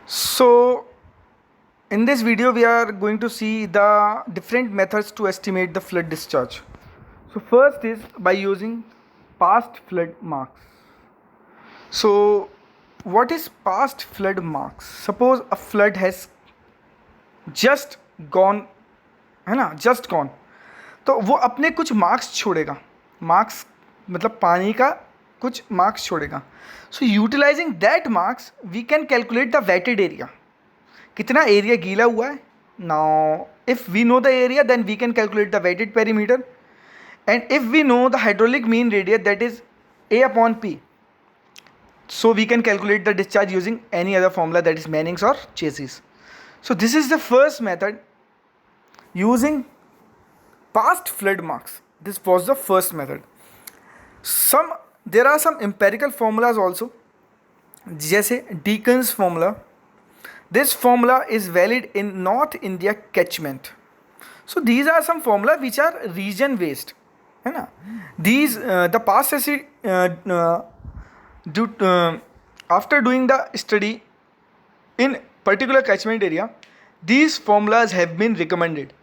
So in this video we are going to see the different methods to estimate the flood discharge. So first is by using past flood marks. So what is past flood marks? Suppose a flood has just gone, है ना, just gone, तो वो अपने कुछ marks छोड़ेगा. Marks मतलब पानी का कुछ मार्क्स छोड़ेगा. So utilising that marks we can calculate the wetted area. कितना एरिया गीला हुआ है. Now if we know the area then we can calculate the wetted perimeter, and if we know the hydraulic mean radius that is A upon P, so we can calculate the discharge using any other formula, that is Manning's or Chase's. So this is the first method, using past flood marks. This was the first method. There are some empirical formulas also, जैसे Deacon's formula. This formula is valid in North India catchment. So these are some formula which are region based, है ना. These the past after doing the study in particular catchment area, these formulas have been recommended.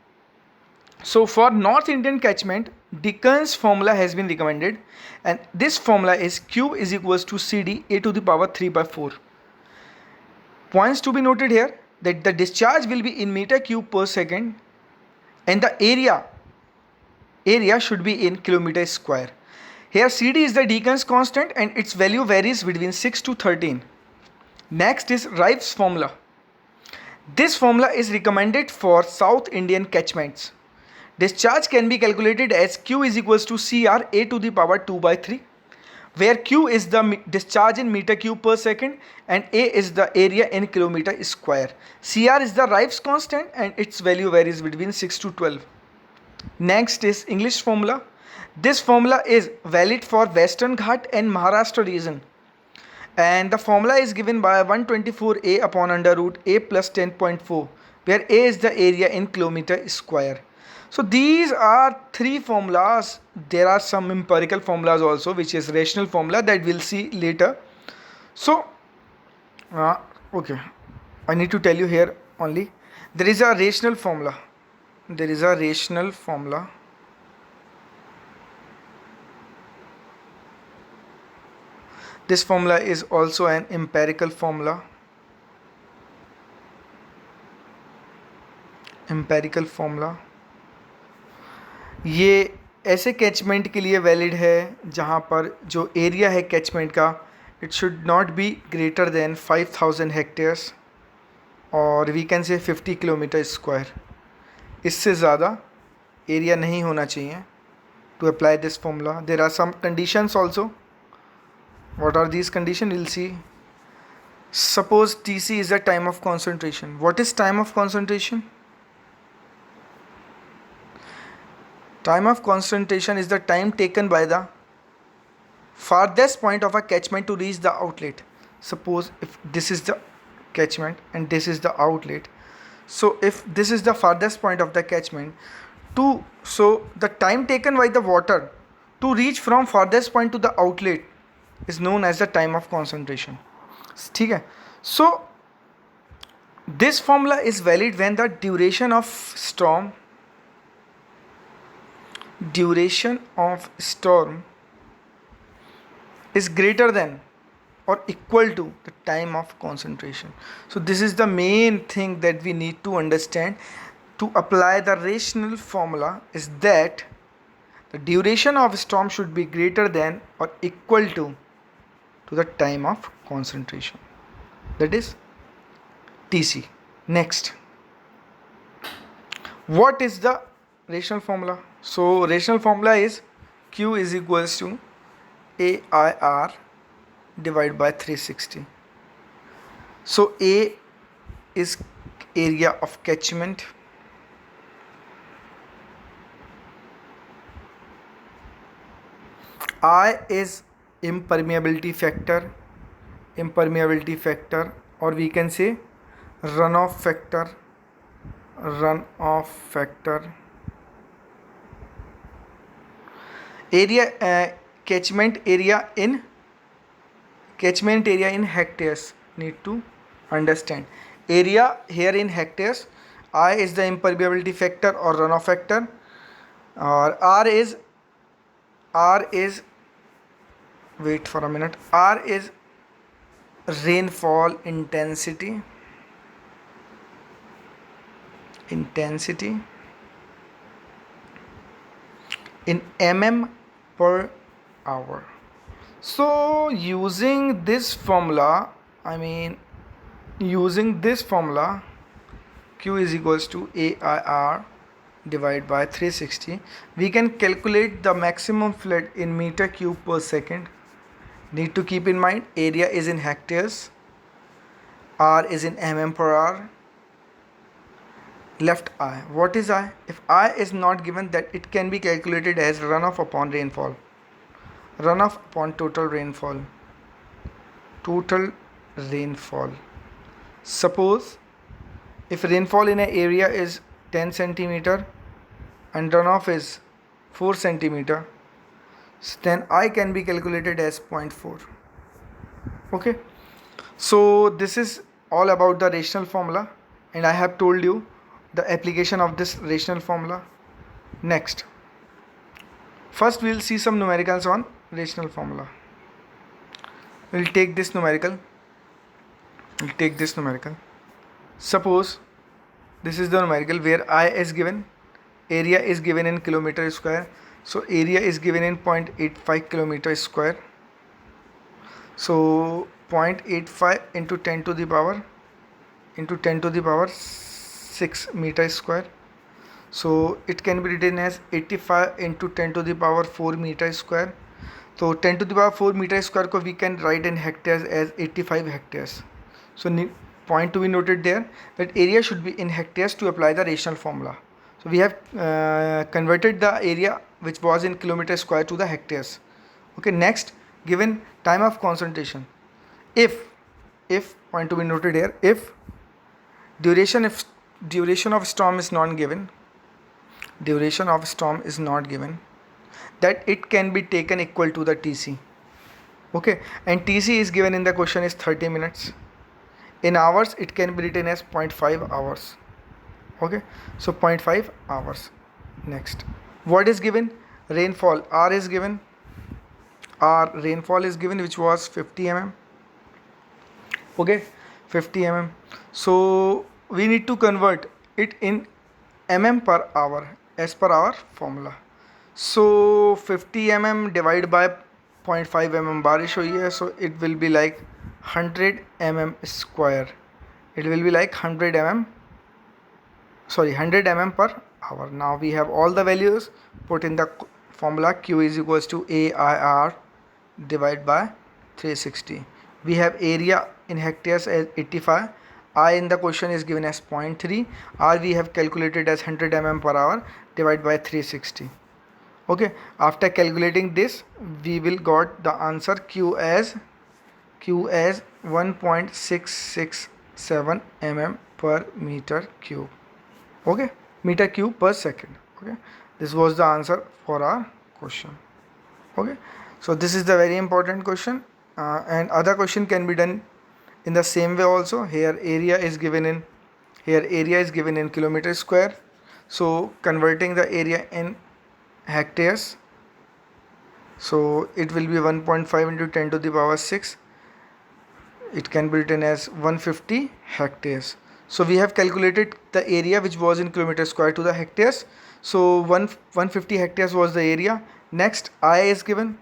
So for North Indian catchment, Deacon's formula has been recommended, and this formula is Q is equals to CD A to the power 3 by 4. Points to be noted here, that the discharge will be in meter cube per second, and the area should be in kilometer square. Here CD is the Deacon's constant and its value varies between 6 to 13. Next is Rives formula. This formula is recommended for South Indian catchments. Discharge can be calculated as Q is equals to CR A to the power 2 by 3, where Q is the discharge in meter cube per second and A is the area in kilometer square. CR is the Rives constant and its value varies between 6 to 12. Next is English formula. This formula is valid for Western Ghat and Maharashtra region, and the formula is given by 124A upon under root A plus 10.4, where A is the area in kilometer square. So these are three formulas. There are some empirical formulas also, which is rational formula, that we'll see later. So okay, I need to tell you here only, there is a rational formula. There is a rational formula. This formula is also an empirical formula. Empirical formula ये ऐसे catchment के लिए valid है जहाँ पर जो area है catchment का, it should not be greater than 5000 hectares, और we can say 50 kilometre square. इससे ज़्यादा एरिया नहीं होना चाहिए to apply this formula. There are some conditions also. What are these conditions? We'll see. Suppose Tc is the time of concentration. What is time of concentration? Time of concentration is the time taken by the farthest point of a catchment to reach the outlet. Suppose if this is the catchment and this is the outlet, so if this is the farthest point of the catchment, so the time taken by the water to reach from farthest point to the outlet is known as the time of concentration. ठीक है. So this formula is valid when the duration of storm is greater than or equal to the time of concentration. So this is the main thing that we need to understand to apply the rational formula, is that the duration of storm should be greater than or equal to the time of concentration, that is Tc. Next, what is the rational formula? So rational formula is Q is equals to AIR divided by 360. So A is area of catchment, I is impermeability factor, or we can say runoff factor. Area, catchment area in hectares need to Understand. Area here in hectares. I is the impermeability factor or runoff factor, or R is wait for a minute. R is rainfall intensity in mm per hour. So using this formula, Q is equals to AIR divided by 360, we can calculate the maximum flood in meter cube per second. Need to keep in mind, area is in hectares, R is in mm per hour. Left I. What is I? If I is not given, that it can be calculated as runoff upon rainfall. Runoff upon total rainfall. Total rainfall. Suppose if rainfall in an area is 10 centimeter and runoff is 4 centimeter, then I can be calculated as 0.4. Okay. So this is all about the rational formula, and I have told you the application of this rational formula. Next, first we will see some numericals on rational formula. We'll take this numerical. Suppose this is the numerical where I is given, area is given in kilometer square. So area is given in 0.85 kilometer square. So 0.85 into 10 to the power 6 meter square. So it can be written as 85 into 10 to the power 4 meter square. So 10 to the power 4 meter square ko we can write in hectares as 85 hectares. So point to be noted there, that area should be in hectares to apply the rational formula. So we have converted the area which was in kilometer square to the hectares. Okay, next, given time of concentration. If point to be noted here, if duration of storm is not given, that it can be taken equal to the TC. Okay, and TC is given in the question is 30 minutes. In hours it can be written as 0.5 hours. Okay, so 0.5 hours. Next, what is given? Rainfall. Rainfall is given, which was 50 mm. Okay, 50 mm. So we need to convert it in mm per hour as per our formula. So 50 mm divided by 0.5 mm बारिश हुई है, so it will be like 100 mm square. It will be like 100 mm per hour. Now we have all the values put in the formula. Q is equals to AIR divided by 360. We have area in hectares as 85. I in the question is given as 0.3. R we have calculated as 100 mm per hour divided by 360. Okay, after calculating this, we will got the answer Q as 1.667 mm per meter cube. Okay, meter cube per second. Okay, this was the answer for our question. Okay, so this is the very important question, and other question can be done in the same way also. Here area is given in kilometer square, so converting the area in hectares, so it will be 1.5 into 10 to the power 6. It can be written as 150 hectares. So we have calculated the area which was in kilometer square to the hectares. So 150 hectares was the area. Next, I is given,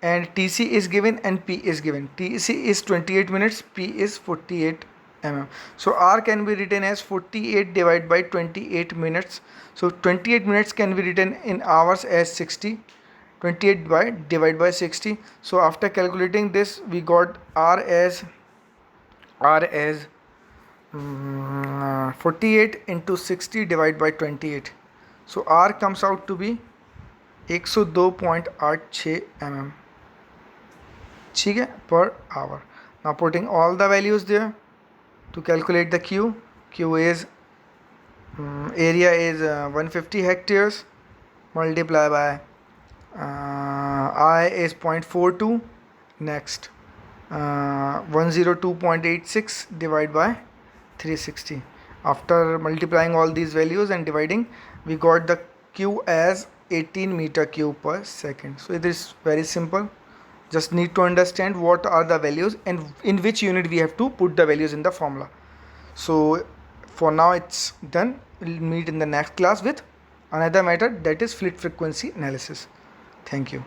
and TC is given and P is given. TC is 28 minutes, P is 48 mm. So R can be written as 48 divided by 28 minutes. So 28 minutes can be written in hours as 60. 28 divided by 60. So after calculating this, we got R as 48 into 60 divided by 28. So R comes out to be 102.86 mm. ठीक है, per hour. Now putting all the values there to calculate the Q. Q is area is 150 hectares multiply by I is 0.42. Next, 102.86 divided by 360. After multiplying all these values and dividing, we got the Q as 18 meter cube per second. So it is very simple. Just need to understand what are the values and in which unit we have to put the values in the formula. So for now it's done. We'll meet in the next class with another method, that is fluid frequency analysis. Thank you.